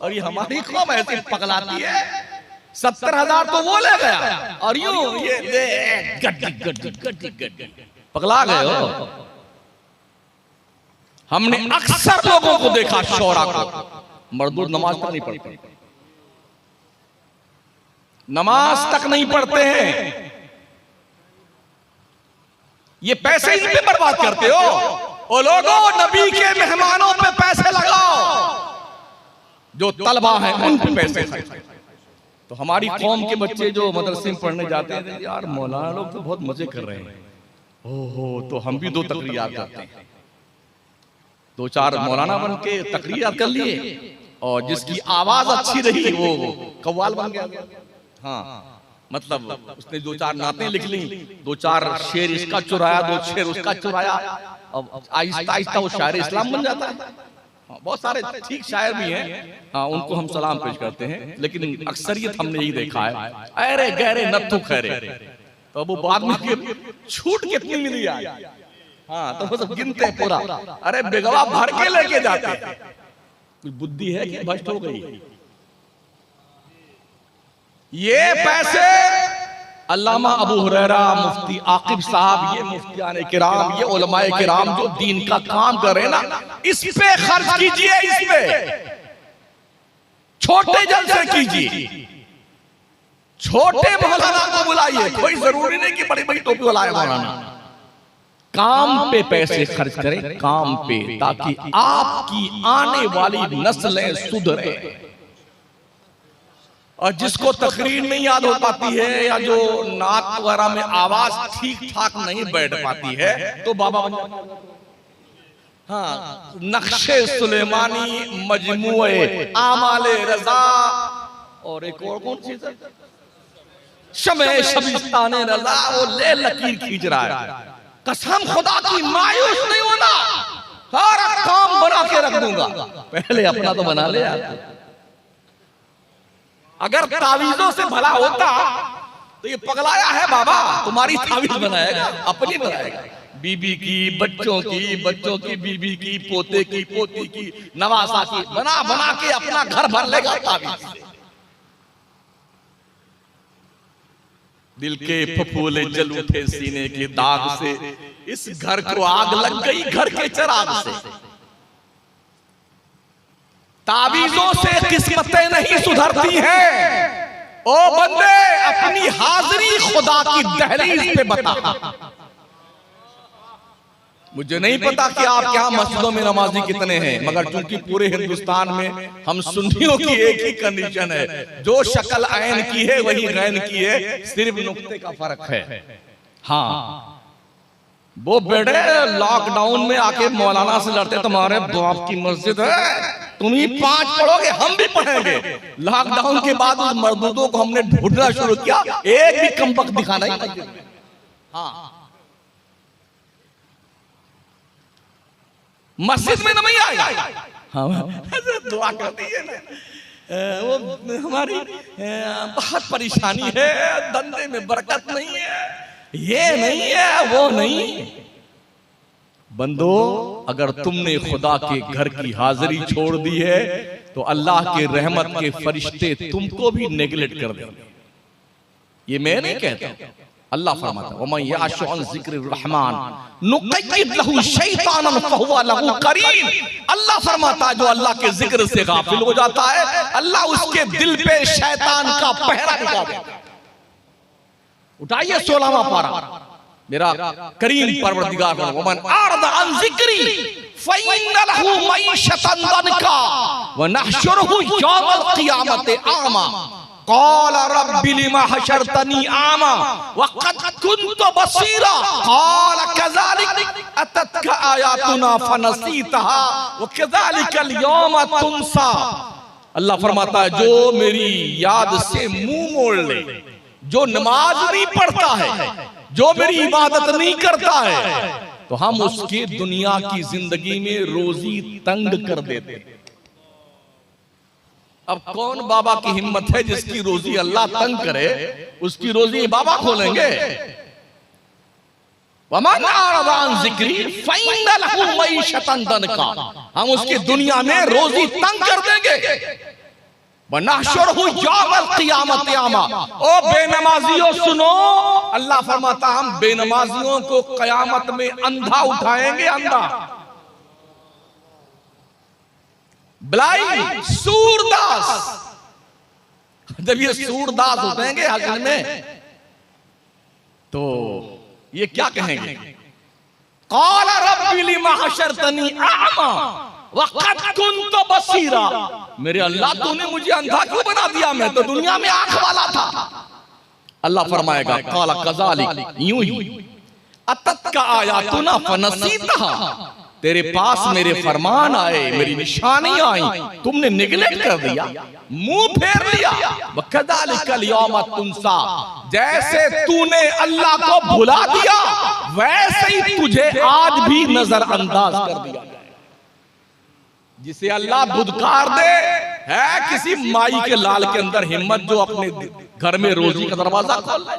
और ये हमारी कौम ऐसी पगलाती है। 70,000 तो वो ले गया और यूं ये गड्डी गड्डी गड्डी गड्डी पगला गए हो। हमने अक्सर लोगों को देखा, शौरा को, मर्दूद नमाज तक नहीं पढ़ते, नमाज तक नहीं पढ़ते हैं, ये पैसे इन पे बर्बाद करते हो। ओ लोगों, नबी के मेहमानों पे पैसे लगाओ, जो तलबा है उन पे पैसे खर्च। तो हमारी कौम के बच्चे जो मदरसे में पढ़ने जाते हैं, यार मौलाना लोग तो बहुत मजे कर रहे हैं, ओहो, तो हम भी 2 तकरीरात करते हैं, 2-4 मौलाना बन के तकरीरात कर लिए, और जिसकी आवाज अच्छी रही वो कव्वाल बन गया। हाँ, मतलब उसने 2-4 नातें लिख ली, 2-4 शेर इसका चुराया, 2 शेर उसका चुराया, अब आहिस्ता आहिस्ता वो शायर इस्लाम बन जाता है। हाँ, बहुत सारे ठीक शायर भी हैं, हाँ, उनको हम सलाम पेश करते हैं, लेकिन अक्सरियत हमने यही देखा है, अरे गहरे नत्थु खैरे, तो वो बाद में छूट कितनी मिली यार। हाँ, तो वो सब गिनते हैं पूरा, अरे बेगवा भर के लेके जाते हैं। कुछ बुद्धि है कि भ्रष्ट हो गई? ये पैसे अल्लामा अबू हुरैरा, मुफ्ती आकिब साहब, ये मुफ्तियान किराम, ये उलमाए किराम जो दीन का काम कर रहे हैं ना, इस पे खर्च कीजिए, इस पे छोटे जलसे कीजिए, छोटे मौलाना को बुलाइए, कोई जरूरी नहीं कि बड़ी बड़ी टोपी वाला है मौलाना। काम पे पैसे खर्च करें, काम पे, ताकि आपकी आने वाली नस्लें सुधरे। और जिसको तकरीर नहीं याद हो पाती है, या जो नाक वगैरह में आवाज ठीक ठाक नहीं बैठ पाती है, तो बाबा बन जाता है। हाँ, नक्शे सुलेमानी, मजमुए आमाले रजा, और एक और कौन चीज है, शमे शबिस्ताने रजा, वो ले लकीर खींच रहा है। कसम खुदा की, मायूस नहीं होना, सारा काम बना के रख दूंगा, पहले अपना तो बना ले यार। अगर तावीजों से भला होता तो ये पगलाया है बाबा, तुम्हारी तावीज बनाएगा, अपनी बनाएगा, बीबी की, बच्चों की, बच्चों की बीबी की, पोते की, पोती की, नवासा की, बना बना के अपना घर भर लेगा तावीज से। दिल के फफूले जल उठे सीने के दाग से, इस घर को आग लग गई घर के चिराग से। तावीजों से किस्मतें नहीं सुधरती हैं, ओ बंदे अपनी हाजिरी खुदा की दहलीज पे बता। मुझे नहीं पता कि आप यहाँ मस्जिदों में नमाजी कितने हैं, मगर चूंकि पूरे हिंदुस्तान में हम सुन्नियों की एक ही कंडीशन है, जो शक्ल ऐन की है वही गैन की है, सिर्फ नुक्ते का फर्क है। हाँ, वो बेटे लॉकडाउन में आके मौलाना से लड़ते, तुम्हारे बाप की मस्जिद है, तुम ही 5 पढ़ोगे, हम भी पढ़ेंगे। लॉकडाउन के बाद उस मर्दूदों को हमने ढूंढना शुरू किया, एक भी कमबख्त दिखाना ही। हाँ, मस्जिद में नहीं आएगा। हाँ, दुआ करती है ना, वो हमारी बहुत परेशानी है, धंधे में बरकत नहीं है, ये नहीं है, वो नहीं। बंदो, अगर तुमने खुदा के घर की हाजिरी छोड़ दी है, तो अल्लाह के रहमत के फरिश्ते तुमको भी नेगलेक्ट कर देंगे। ये मैं नहीं कहता, अल्लाह फरमाता है, वमन याशु अन ज़िक्रिर रहमान नुक़य्यिद लहू शैतानन फहुवा लहू करीन। अल्लाह फरमाता है, जो अल्लाह के जिक्र से गाफिल हो जाता है, अल्लाह उसके दिल पे शैतान का पहरा दिखा देता है। उठाइए 16वां पारा, मेरा करीम परवरदिगार, वमन आरद अन ज़िक्री फ़इन्न लहू मईशतन दनका व नहशुरुहु यौमल क़ियामति आमा क़ाल रब्बि लिमा हशरतनी आमा व क़द कुन्तु बसीरा क़ाल कज़ालिक अततका आयातुना फनसीतहा व कज़ालिकल यौम तुनसा। अल्लाह फरमाता है, जो मेरी याद से मुंह मोड़ ले, जो नमाज नहीं पढ़ता है, जो मेरी इबादत नहीं करता है, तो हम उसकी दुनिया की जिंदगी में रोजी तंग कर देते। अब कौन बाबा की हिम्मत है जिसकी रोजी अल्लाह तंग करे, उसकी रोजी बाबा खोलेंगे। वमन आरदा अन ज़िक्री फ़इन्न लहू मईशतन दनका, हम उसकी दुनिया में रोजी तंग कर देंगे। वनहशुरुहु यौमल क़ियामति आमा। ओ बेनमाजियों सुनो, अल्लाह फरमाता, हम बेनमाजियों को क़यामत में अंधा उठाएंगे, अंधा, ब्लाइंड, सूरदास। जब ये सूरदास उठेंगे हश्र में तो ये क्या कहेंगे? क़ाल रब्बी लिमा हशरतनी अअमा वक़द कुन्तु बसीरा। मेरे अल्लाह तूने मुझे अंधा क्यों बना दिया, मैं तो दुनिया में आंख वाला था। अल्लाह फरमाएगा क़ाल कज़ालिक, यूं ही अतत्का आयातुना फनसीतहा, तेरे पास मेरे फरमान आए, मेरी निशानी आई, तुमने निगलेक्ट कर दिया, मुंह फेर लिया। वकज़ालिकल यौमा तुनसा, जैसे तूने अल्लाह को भुला दिया वैसे ही तुझे आज भी नजरअंदाज कर दिया। जिसे अल्लाह धुतकार दे, है किसी माई के लाल के अंदर हिम्मत जो अपने घर में रोजी का दरवाजा खोल ले?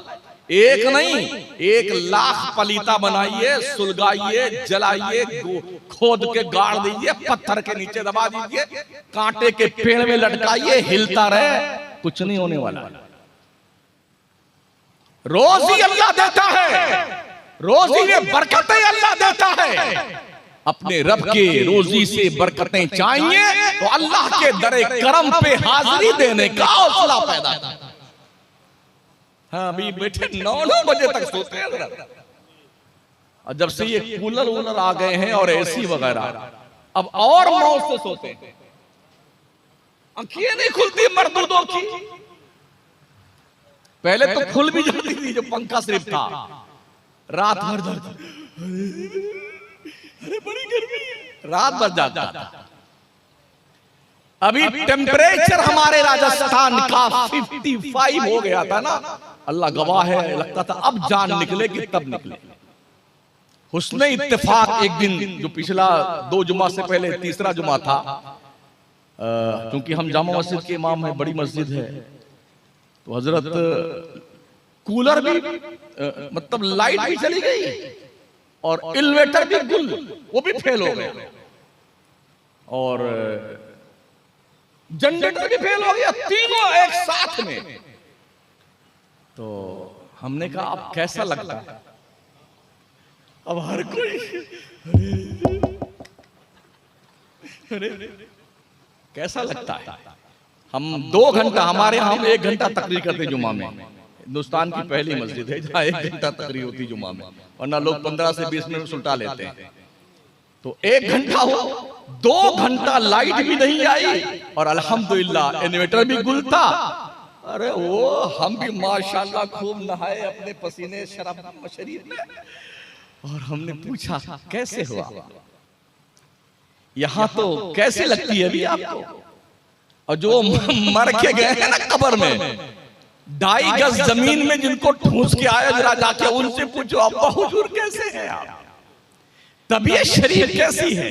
एक नहीं, 1,00,000 पलीता बनाइए, सुलगाइए, जलाइए, खोद के गाड़ दीजिए, पत्थर के नीचे दबा दीजिए, कांटे के पेड़ में लटकाइए, हिलता रहे, कुछ नहीं होने वाला। रोजी अल्लाह देता है, रोजी में बरकतें अल्लाह देता है। अपने रब के रोजी से बरकतें चाहिए तो अल्लाह के दरे करम पे हाजिरी देने का हौसला पैदा कर। हाँ, अभी बेटे 9-9 बजे तक सोते हैं। और जब से ये कूलर वूलर आ गए हैं और एसी वगैरह, अब और मौज से सोते हैं। आंखें नहीं खुलती मर्दों की, पहले तो खुल भी जाती थी जब पंखा सिर्फ था। रात भर दर्द, अरे बड़ी गर्मी है, रात भर जागता था। अभी टेम्परेचर हमारे राजस्थान का 55 हो गया था ना, अल्लाह गवाह है, लगता था अब जान निकलेगी तब निकले। हुस्ने इत्तेफाक एक दिन जो पिछला 2 जुमा से पहले तीसरा जुमा था, क्योंकि हम जामा मस्जिद के इमाम हैं, बड़ी मस्जिद है, तो हजरत कूलर भी मतलब लाइट भी चली गई और इन्वर्टर भी गुल, वो भी फेल हो गया और जनरेटर भी फेल हो गया, तीनों एक साथ में। तो हमने कहा अब कैसा लगता है? अब हर कोई अरे कैसा लगता है? हम 2 घंटा, हमारे यहाँ हम 1 घंटा तकरीर करते जुमा में, हिंदुस्तान की पहली मस्जिद है जहाँ 1 घंटा तकरीर होती जुमा में, वरना लोग 15 से 20 मिनट सुलटा लेते हैं। तो 1 घंटा हो, 2 घंटा लाइट भी नहीं आई और अल्हम्दुलिल्लाह इन्वर्टर भी गुल था। अरे वो हम भी माशाल्लाह खूब नहाए अपने पसीने शरीर में, और हमने पूछा कैसे हुआ? यहाँ तो कैसे लगती है अभी आपको? और जो मर के गए हैं ना कब्र में, 2.5 गज जमीन में जिनको ठूस के आया, जरा जाके उनसे पूछो अब्बा हुजूर कैसे हैं आप, तबीयत शरीर कैसी है,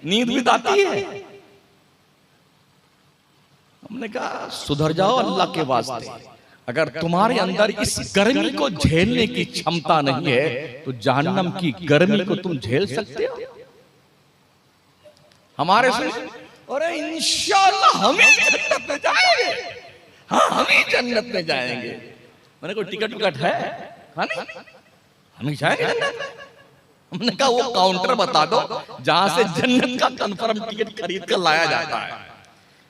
नींद भी आती है? हमने कहा सुधर जाओ अल्लाह के वास्ते, अगर तुम्हारे अंदर इस गर्मी को झेलने की क्षमता नहीं है तो जहन्नम की गर्मी को तुम झेल सकते हो? हमारे से अरे इंशाअल्लाह हम ही जन्नत में जाएंगे, हाँ हम ही जन्नत में जाएंगे। मैंने कोई टिकट विकट है? हाँ नहीं, हम ही जाएंगे जन्नत में। हमने कहा वो काउंटर बता दो जहां से जन्नत का कंफर्म टिकट खरीद कर लाया जाता है।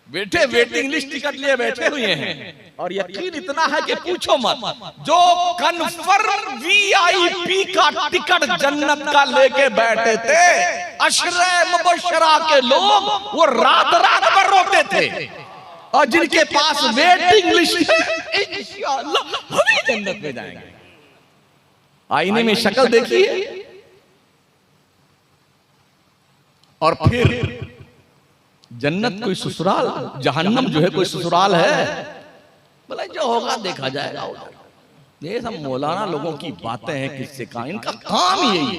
बेटे वेटिंग लिस्ट टिकट लिए बैठे हुए हैं और यकीन इतना है कि पूछो मत, जो कंफर्म वीआईपी का टिकट जन्नत का लेके बैठे थे अशरे मुबशरा के लोग, वो रात रात भर रोते थे, और जिनके पास वेटिंग लिस्ट है इंशाअल्लाह हम ही जन्नत में जाएंगे। आईने में शक्ल देखिए और फिर जन्नत कोई ससुराल, जहन्नम जो है कोई ससुराल है? बोला जो होगा देखा जाएगा उधर। ये सब मौलाना लोगों की बातें हैं, किससे कहा, इनका काम ही यही।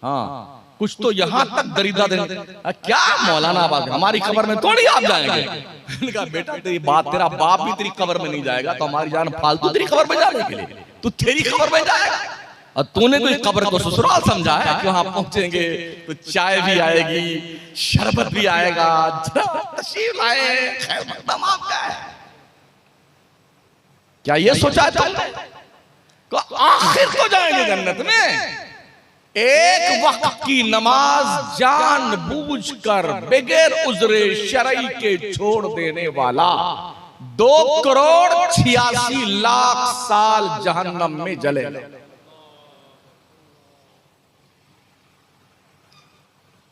हाँ कुछ तो यहाँ तक दरिद्र देने, क्या मौलाना बात, हमारी कब्र में थोड़ी आप जाएंगे। कहा बेटा तेरी बात, तेरा बाप भी तेरी कब्र में नहीं जाएगा तो हमारी जान फालतू तेरी कब्र में जाने के लिए, तू तेरी कब्र में जाएगा। और तूने तो इस कब्र को ससुराल समझा है कि वहां पहुंचेंगे तो चाय भी आएगी, शरबत भी आएगा, तशरीफ लाए, खैर मकदम आपका है। क्या ये सोचा तुमने? तो आखिर तो जाएंगे जन्नत में। एक वक्त की नमाज जानबूझकर बगैर उज़्रे शरई के छोड़ देने वाला 2,86,00,000 साल जहन्नम में जलेगा।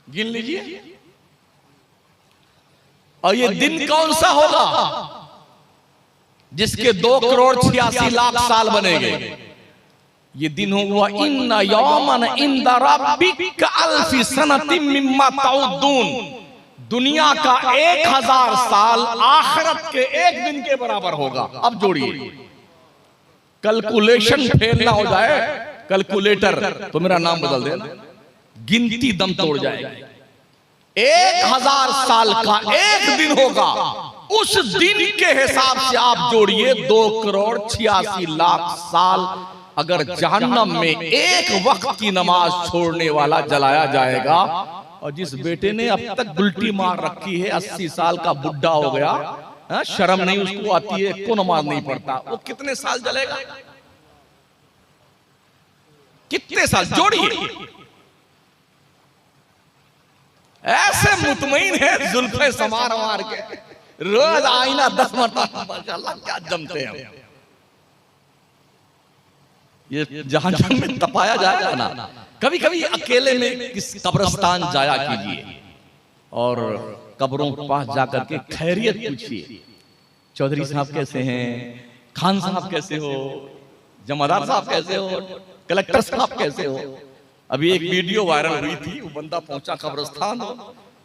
गिन लीजिए। और ये दिन कौन सा होगा जिसके 2,86,00,000 साल बनेंगे? ये दिन होगा इन्ना यौमन इंद रब्बिक अल्फी सनतिम मिम्मा तउद्दून। दुनिया का 1,000 साल आखिरत के एक दिन के बराबर होगा। अब जोड़िए, कैलकुलेशन फेल ना हो जाए, कैलकुलेटर तो मेरा नाम बदल देना, गिनती दम तोड़ जाएगी। 1,000 साल का एक दिन होगा, उस दिन के हिसाब से आप जोड़िए 2,86,00,000 साल अगर जहन्नम में एक वक्त की नमाज छोड़ने वाला जलाया जाएगा। और जिस बेटे ने अब तक गुलटी मार रखी है, 80 साल का बुढ़ा हो गया, शर्म नहीं उसको आती है, को नमाज नहीं पढ़ता, वो कितने साल जलेगा? कितने साल? जोड़िए। ऐसे मुतमईन है जुल्फे समार मार के, रोज आईना 10 मरतबा, माशाअल्लाह क्या जमते हैं। ये जहन्नम में तपाया जाएगा ना। कभी कभी अकेले में किस कब्रिस्तान जाया कीजिए और कब्रों के पास जाकर के खैरियत पूछिए, चौधरी साहब कैसे हैं, खान साहब कैसे हो, जमादार साहब कैसे हो, कलेक्टर साहब कैसे हो। अभी एक वीडियो वायरल हुई थी, वो बंदा पहुंचा कब्रिस्तान,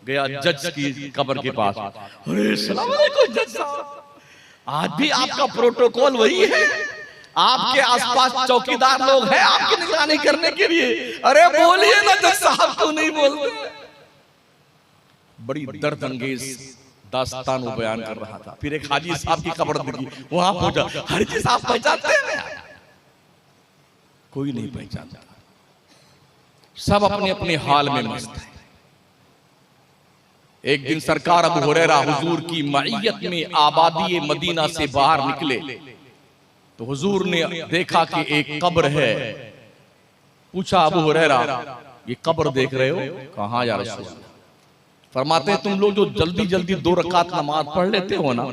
गया जज की कब्र के पास, अरे सलाम अलैकुम जज साहब, आज भी आपका प्रोटोकॉल वही है? आपके आसपास चौकीदार लोग हैं आपकी निगरानी करने के लिए? अरे बोलिए ना जज साहब, क्यों नहीं बोलते? बड़ी दर्द अंगेज दास्तान वो बयान कर रहा था। फिर एक हाजी साहब की कब्र दिखी, वहां पहुंचा, हाजी साहब पहचानते हैं? कोई नहीं पहचानता, सब अपने अपने हाल में मस्त है। एक दिन सरकार अबू हुरैरा हुजूर की मईयत में आबादी मदीना से बाहर निकले तो हुजूर ने देखा कि एक कब्र है। पूछा अबू हुरैरा, ये कब्र देख रहे हो? कहाँ या रसूल अल्लाह? फरमाते हैं, तुम लोग जो जल्दी जल्दी 2 रकात नमाज पढ़ लेते हो ना,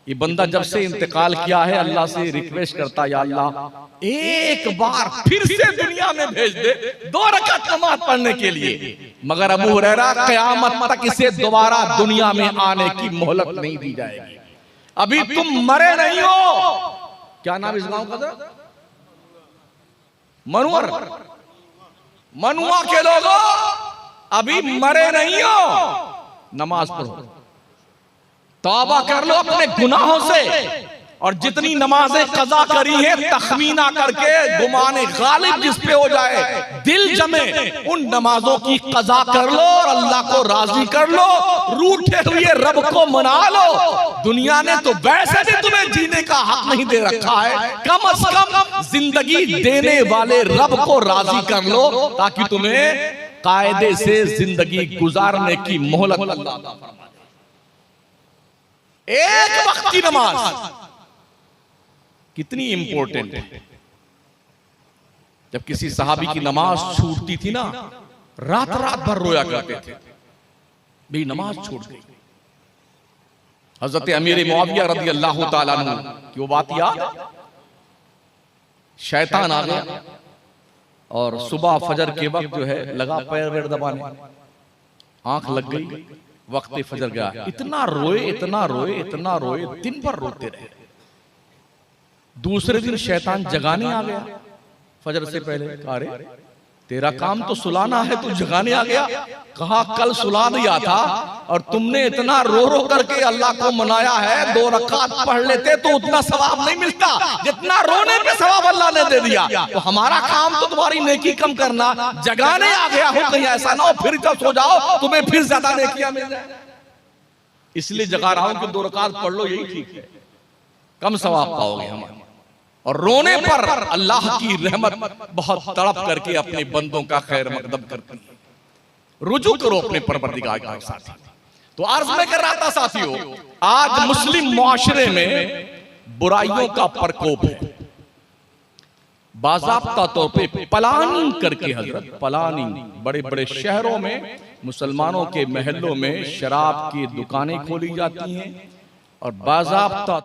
ये बंदा जब से इंतकाल किया है अल्लाह से रिक्वेस्ट करता, या अल्लाह एक बार फिर से दुनिया में भेज दे 2 रकात नमाज पढ़ने के लिए। मगर अबू हुरैरा, क़यामत तक इसे दोबारा दुनिया में आने की मोहलत नहीं दी जाएगी। अभी तुम मरे नहीं हो। क्या नाम इस गांव का? मनुअर, मनुआ के लोगों, अभी मरे नहीं हो, नमाज पढ़ो, तौबा कर लो अपने गुनाहों से, और जितनी नमाजें कज़ा करी हैं तखमीना करके गुमाने गालिब जिस पे हो जाए, दिल जमे, उन नमाजों की कज़ा कर लो और अल्लाह को राजी कर लो, रूठे हुए रब को मना लो। दुनिया ने तो वैसे भी तुम्हें जीने का हक नहीं दे रखा है, कम से कम जिंदगी देने वाले रब को राजी कर लो ताकि तुम्हें कायदे से जिंदगी गुजारने की मोहलत अल्लाह फरमाए। एक वक्त की नमाज कितनी इंपॉर्टेंट है। जब किसी सहाबी की नमाज छूटती थी ना, रात रात भर रोया करते थे, भाई नमाज छूट गई। हजरत अमीर मुआविया रज़ी अल्लाह ताला अन्हु की वो बात याद, शैतान आ गया और सुबह फजर के वक्त जो है लगा पैर वैर दबाने, आंख लग गई, वक्त फजर गया, इतना रोए इतना रोए इतना रोए, दिन भर रोते रहे। दूसरे दिन शैतान जगाने आ गया फजर से पहले, अरे तेरा काम तो सुलाना है, तू जगाने आ गया। कहा कल सुला दिया था और तुमने इतना रो रो करके अल्लाह को मनाया है, 2 रकात पढ़ लेते तो उतना सवाब नहीं मिलता जितना रोने पे सवाब अल्लाह ने दे दिया। तो हमारा काम तो तुम्हारी नेकी कम करना, जगाने आ गया हो, कहीं ऐसा ना हो फिर जब सो जाओ तुम्हें फिर ज्यादा नेकियां मिल जाए, इसलिए जगा रहा हूं कि 2 रकात पढ़ लो, यही ठीक है, कम सवाब पाओगे हमारे। और रोने पर अल्लाह की रहमत बहुत तड़प करके अपने बंदों का खैर मकदम करती है। रुजू करो अपने परवरदिगार के साथ। तो अर्ज में कर रहा था साथियों, आज मुस्लिम मुआशरे में बुराइयों का प्रकोप है। बाज़ाब्ता तौर पे प्लानिंग करके, हजरत प्लानिंग, बड़े बड़े शहरों में मुसलमानों के महलों में शराब की दुकानें खोली जाती हैं, और बाज़ाब्ता